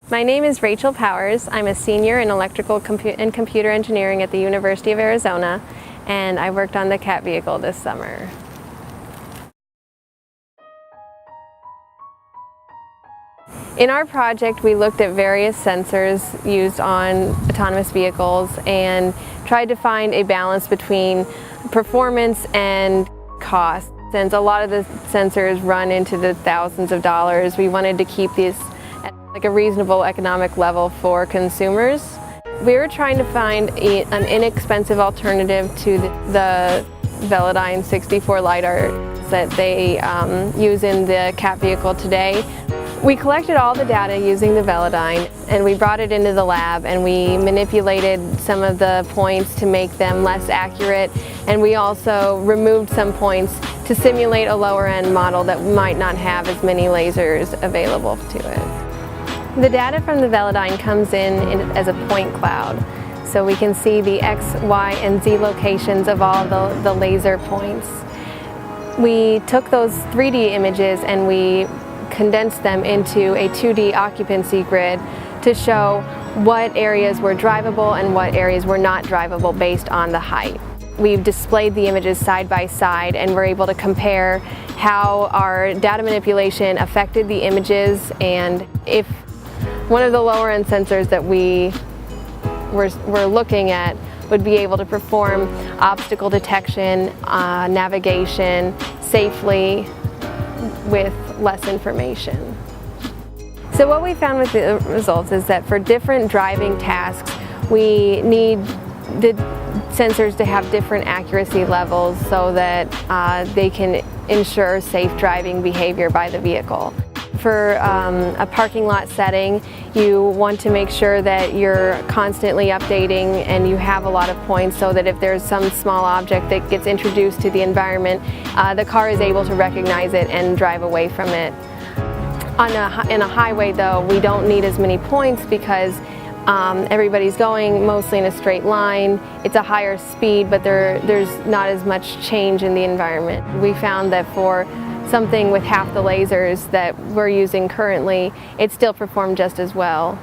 My name is Rachel Powers. I'm a senior in electrical and computer engineering at the University of Arizona, and I worked on the CAT vehicle this summer. In our project, we looked at various sensors used on autonomous vehicles and tried to find a balance between performance and cost. Since a lot of the sensors run into the thousands of dollars, we wanted to keep these at a reasonable economic level for consumers. We were trying to find an inexpensive alternative to the Velodyne 64 LiDAR that they use in the CAT vehicle today. We collected all the data using the Velodyne, and we brought it into the lab, and we manipulated some of the points to make them less accurate, and we also removed some points to simulate a lower end model that might not have as many lasers available to it. The data from the Velodyne comes in as a point cloud, so we can see the X, Y, and Z locations of all the laser points. We took those 3D images and we condensed them into a 2D occupancy grid to show what areas were drivable and what areas were not drivable based on the height. We've displayed the images side by side, and we're able to compare how our data manipulation affected the images, and if one of the lower end sensors that we were looking at would be able to perform obstacle detection, navigation safely with less information. So what we found with the results is that for different driving tasks, we need the sensors to have different accuracy levels so that they can ensure safe driving behavior by the vehicle. For a parking lot setting, you want to make sure that you're constantly updating and you have a lot of points so that if there's some small object that gets introduced to the environment, the car is able to recognize it and drive away from it. In a highway though, we don't need as many points because everybody's going mostly in a straight line. It's a higher speed, but there's not as much change in the environment. We found that for something with half the lasers that we're using currently, it still performed just as well.